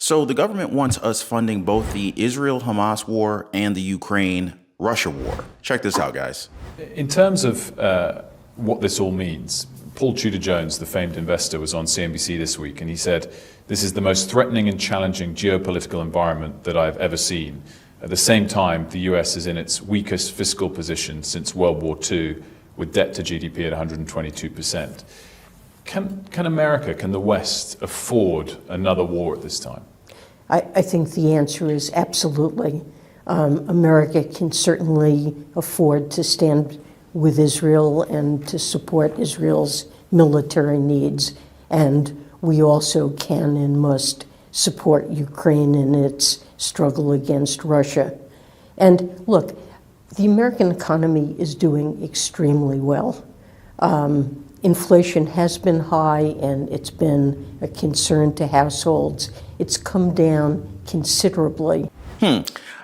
So the government wants us funding both the Israel-Hamas war and the Ukraine-Russia war. Check this out, guys. In terms of what this all means, Paul Tudor-Jones, the famed investor, was on CNBC this week, and he said, "This is the most threatening and challenging geopolitical environment that I've ever seen. At the same time, the US is in its weakest fiscal position since World War II, with debt to GDP at 122%. Can America, can the West afford another war at this time?" I think the answer is absolutely. America can certainly afford to stand with Israel and to support Israel's military needs. And we also can and must support Ukraine in its struggle against Russia. And look, the American economy is doing extremely well. Inflation has been high and it's been a concern to households. It's come down considerably.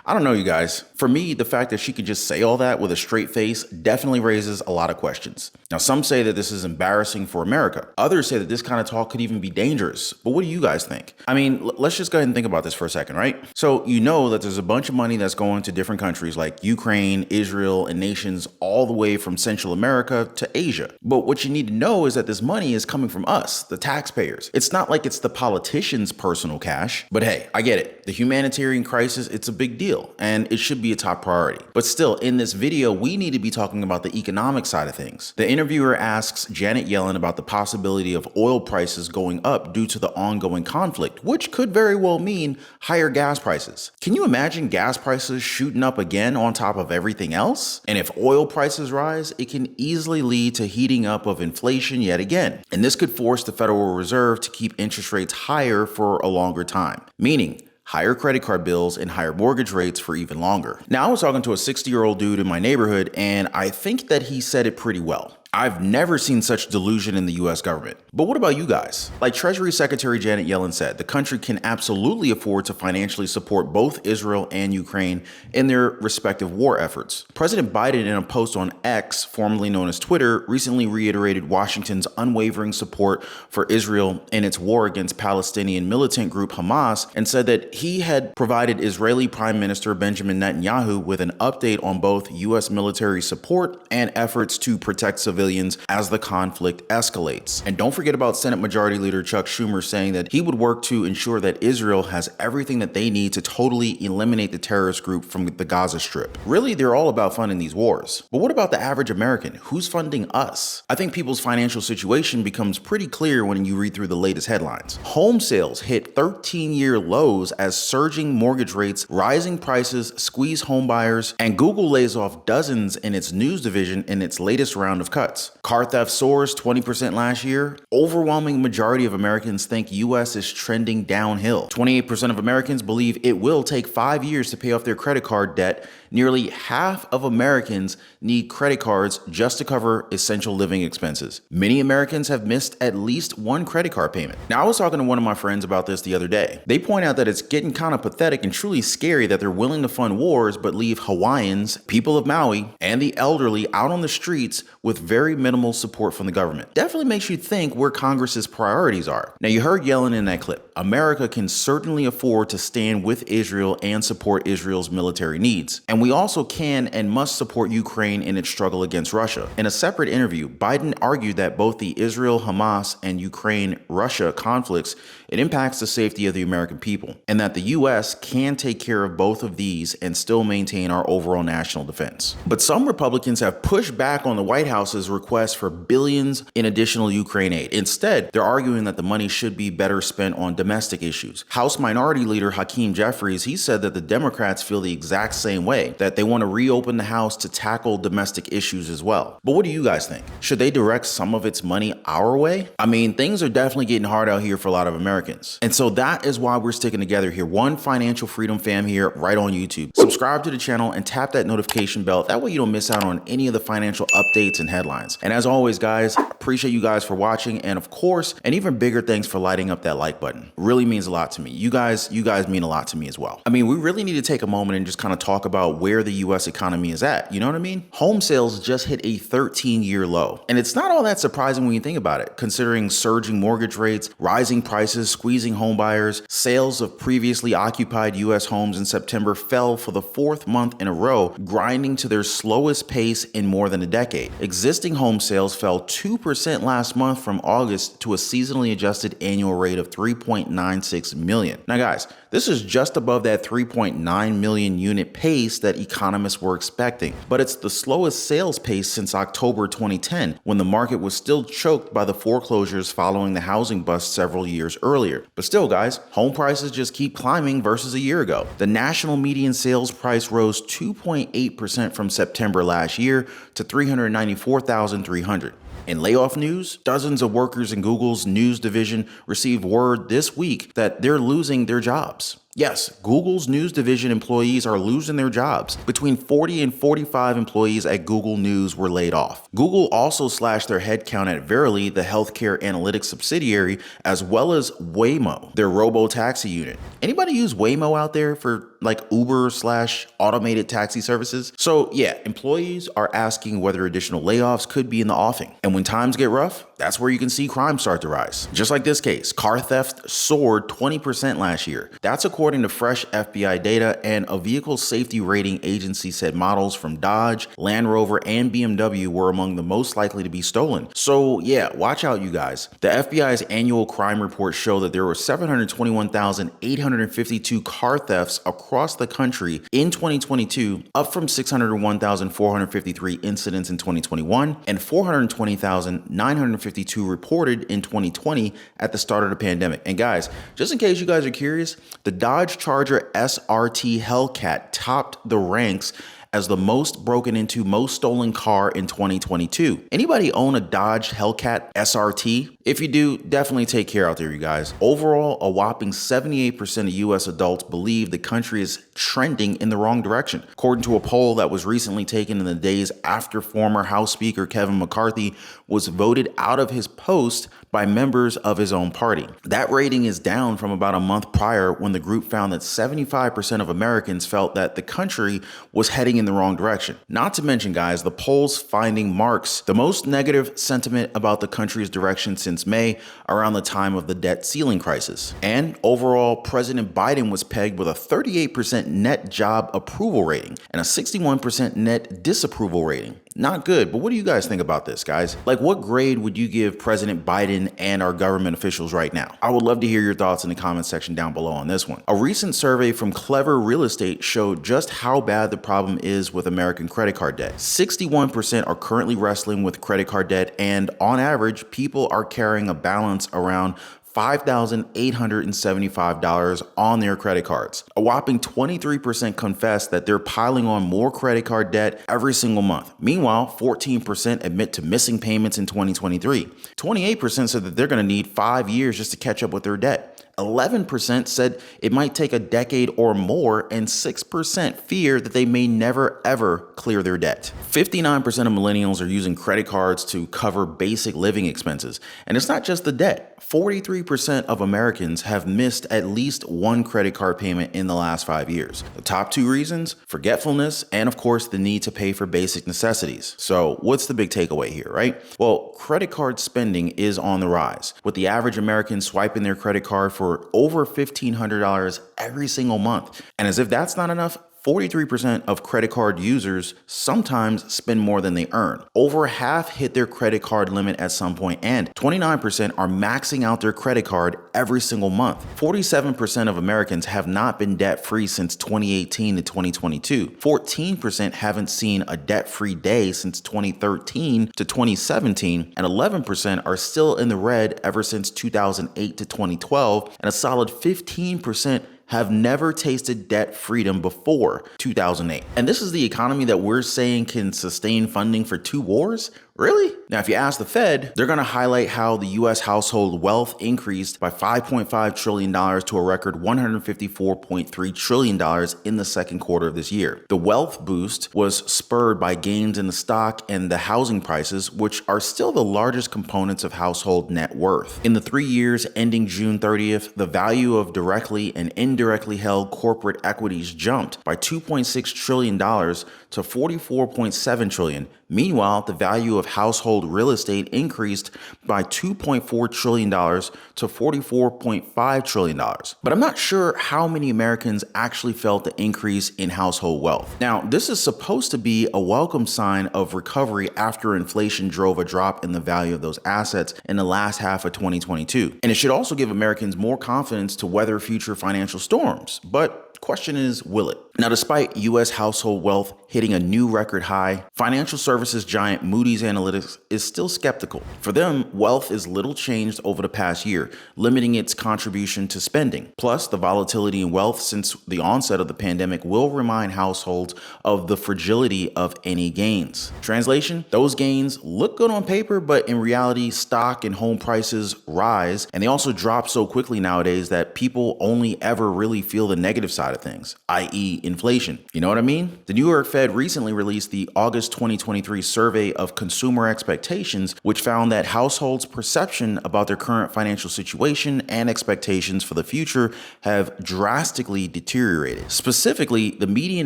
I don't know, you guys. For me, the fact that she could just say all that with a straight face definitely raises a lot of questions. Now, some say that this is embarrassing for America. Others say that this kind of talk could even be dangerous. But what do you guys think? I mean, let's just go ahead and think about this for a second, right? So you know that there's a bunch of money that's going to different countries like Ukraine, Israel, and nations all the way from Central America to Asia. But what you need to know is that this money is coming from us, the taxpayers. It's not like it's the politicians' personal cash. But hey, I get it. The humanitarian crisis, it's a big deal, and it should be a top priority. But still, in this video, we need to be talking about the economic side of things. The interviewer asks Janet Yellen about the possibility of oil prices going up due to the ongoing conflict, which could very well mean higher gas prices. Can you imagine gas prices shooting up again on top of everything else? And if oil prices rise, it can easily lead to heating up of inflation yet again. And this could force the Federal Reserve to keep interest rates higher for a longer time, meaning higher credit card bills and higher mortgage rates for even longer. Now, I was talking to a 60-year-old dude in my neighborhood, and I think that he said it pretty well. I've never seen such delusion in the US government. But what about you guys? Like Treasury Secretary Janet Yellen said, the country can absolutely afford to financially support both Israel and Ukraine in their respective war efforts. President Biden, in a post on X, formerly known as Twitter, recently reiterated Washington's unwavering support for Israel in its war against Palestinian militant group Hamas, and said that he had provided Israeli Prime Minister Benjamin Netanyahu with an update on both US military support and efforts to protect civilians as the conflict escalates. And don't forget about Senate Majority Leader Chuck Schumer saying that he would work to ensure that Israel has everything that they need to totally eliminate the terrorist group from the Gaza Strip. Really, they're all about funding these wars. But what about the average American? Who's funding us? I think people's financial situation becomes pretty clear when you read through the latest headlines. Home sales hit 13-year lows as surging mortgage rates, rising prices, squeeze home buyers, and Google lays off dozens in its news division in its latest round of cuts. Car theft soars 20% last year. Overwhelming majority of Americans think US is trending downhill. 28% of Americans believe it will take 5 years to pay off their credit card debt. Nearly half of Americans need credit cards just to cover essential living expenses. Many Americans have missed at least one credit card payment. Now, I was talking to one of my friends about this the other day. They point out that it's getting kind of pathetic and truly scary that they're willing to fund wars but leave Hawaiians, people of Maui, and the elderly out on the streets with very minimal support from the government. Definitely makes you think where Congress's priorities are. Now, you heard Yellen in that clip. America can certainly afford to stand with Israel and support Israel's military needs. And we also can and must support Ukraine in its struggle against Russia. In a separate interview, Biden argued that both the Israel-Hamas and Ukraine-Russia conflicts, it impacts the safety of the American people, and that the US can take care of both of these and still maintain our overall national defense. But some Republicans have pushed back on the White House's request for billions in additional Ukraine aid. Instead, they're arguing that the money should be better spent on domestic issues. House Minority Leader Hakeem Jeffries, he said that the Democrats feel the exact same way, that they want to reopen the House to tackle domestic issues as well. But what do you guys think? Should they direct some of its money our way? I mean, things are definitely getting hard out here for a lot of Americans. And so that is why we're sticking together here. One Financial Freedom fam here right on YouTube. Subscribe to the channel and tap that notification bell. That way you don't miss out on any of the financial updates and headlines. And as always, guys, appreciate you guys for watching. And of course, an even bigger thanks for lighting up that like button. Really means a lot to me. You guys mean a lot to me as well. I mean, we really need to take a moment and just kind of talk about where the US economy is at. You know what I mean? Home sales just hit a 13-year low. And it's not all that surprising when you think about it, considering surging mortgage rates, rising prices, squeezing home buyers. Sales of previously occupied US homes in September fell for the fourth month in a row, grinding to their slowest pace in more than a decade. Existing home sales fell 2% last month from August to a seasonally adjusted annual rate of 3.96 million. Now guys, this is just above that 3.9 million unit pace that economists were expecting, but it's the slowest sales pace since October 2010, when the market was still choked by the foreclosures following the housing bust several years earlier. But still guys, home prices just keep climbing versus a year ago. The national median sales price rose 2.8% from September last year to $394,300. In layoff news, dozens of workers in Google's news division received word this week that they're losing their jobs. Yes, Google's news division employees are losing their jobs. Between 40 and 45 employees at Google News were laid off. Google also slashed their headcount at Verily, the healthcare analytics subsidiary, as well as Waymo, their robo-taxi unit. Anybody use Waymo out there for like Uber/automated taxi services? So yeah, employees are asking whether additional layoffs could be in the offing. And when times get rough, that's where you can see crime start to rise. Just like this case, car theft soared 20% last year. That's according to fresh FBI data, and a vehicle safety rating agency said models from Dodge, Land Rover, and BMW were among the most likely to be stolen. So yeah, watch out you guys. The FBI's annual crime report showed that there were 721,852 car thefts across the country in 2022, up from 601,453 incidents in 2021 and 420,952 reported in 2020 at the start of the pandemic. And guys, just in case you guys are curious, the Dodge Charger SRT Hellcat topped the ranks as the most broken into, most stolen car in 2022. Anybody own a Dodge Hellcat SRT? If you do, definitely take care out there, you guys. Overall, a whopping 78% of US adults believe the country is trending in the wrong direction, according to a poll that was recently taken in the days after former House Speaker Kevin McCarthy was voted out of his post by members of his own party. That rating is down from about a month prior, when the group found that 75% of Americans felt that the country was heading in the wrong direction. Not to mention, guys, the poll's finding marks the most negative sentiment about the country's direction since May, around the time of the debt ceiling crisis. And overall, President Biden was pegged with a 38% net job approval rating and a 61% net disapproval rating. Not good, but what do you guys think about this, guys? Like, what grade would you give President Biden and our government officials right now? I would love to hear your thoughts in the comment section down below on this one. A recent survey from Clever Real Estate showed just how bad the problem is with American credit card debt. 61% are currently wrestling with credit card debt, and on average, people are carrying a balance around $5,875 on their credit cards. A whopping 23% confess that they're piling on more credit card debt every single month. Meanwhile, 14% admit to missing payments in 2023. 28% said that they're going to need 5 years just to catch up with their debt. 11% said it might take a decade or more, and 6% fear that they may never ever clear their debt. 59% of millennials are using credit cards to cover basic living expenses. And it's not just the debt. 43% of Americans have missed at least one credit card payment in the last 5 years. The top two reasons: forgetfulness, and of course, the need to pay for basic necessities. So what's the big takeaway here, right? Well, credit card spending is on the rise, with the average American swiping their credit card for over $1,500 every single month. And as if that's not enough, 43% of credit card users sometimes spend more than they earn. Over half hit their credit card limit at some point, and 29% are maxing out their credit card every single month. 47% of Americans have not been debt-free since 2018 to 2022. 14% haven't seen a debt-free day since 2013 to 2017, and 11% are still in the red ever since 2008 to 2012, and a solid 15% have never tasted debt freedom before 2008. And this is the economy that we're saying can sustain funding for 2 wars? Really? Now, if you ask the Fed, they're going to highlight how the U.S. household wealth increased by $5.5 trillion to a record $154.3 trillion in the second quarter of this year. The wealth boost was spurred by gains in the stock and the housing prices, which are still the largest components of household net worth. In the 3 years ending June 30th, the value of directly and indirectly held corporate equities jumped by $2.6 trillion to $44.7 trillion. Meanwhile, the value of household real estate increased by $2.4 trillion to $44.5 trillion. But I'm not sure how many Americans actually felt the increase in household wealth. Now, this is supposed to be a welcome sign of recovery after inflation drove a drop in the value of those assets in the last half of 2022. And it should also give Americans more confidence to weather future financial storms. But question is, will it? Now, despite U.S. household wealth hitting a new record high, financial services giant Moody's Analytics is still skeptical. For them, wealth is little changed over the past year, limiting its contribution to spending. Plus, the volatility in wealth since the onset of the pandemic will remind households of the fragility of any gains. Translation: those gains look good on paper, but in reality, stock and home prices rise, and they also drop so quickly nowadays that people only ever really feel the negative side of things, i.e. inflation. You know what I mean? The New York Fed recently released the August 2023 survey of consumer expectations, which found that households' perception about their current financial situation and expectations for the future have drastically deteriorated. Specifically, the median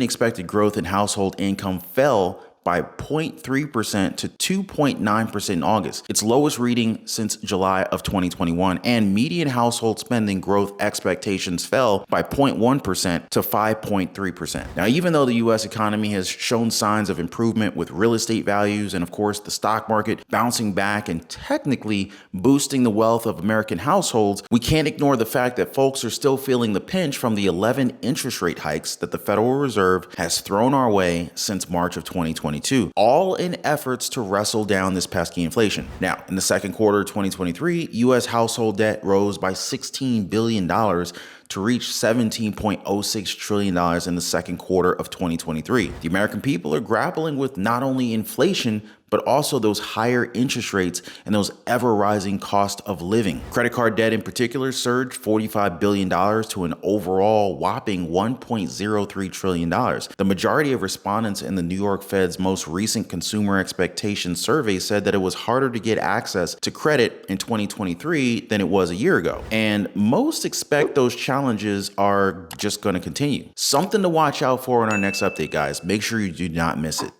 expected growth in household income fell by 0.3% to 2.9% in August, its lowest reading since July of 2021, and median household spending growth expectations fell by 0.1% to 5.3%. Now, even though the U.S. economy has shown signs of improvement with real estate values and, of course, the stock market bouncing back and technically boosting the wealth of American households, we can't ignore the fact that folks are still feeling the pinch from the 11 interest rate hikes that the Federal Reserve has thrown our way since March of 2022. All in efforts to wrestle down this pesky inflation. Now, in the second quarter of 2023, U.S. household debt rose by $16 billion to reach $17.06 trillion in the second quarter of 2023. The American people are grappling with not only inflation, but also those higher interest rates and those ever-rising cost of living. Credit card debt in particular surged $45 billion to an overall whopping $1.03 trillion. The majority of respondents in the New York Fed's most recent consumer expectations survey said that it was harder to get access to credit in 2023 than it was a year ago. And most expect those challenges are just going to continue. Something to watch out for in our next update, guys. Make sure you do not miss it.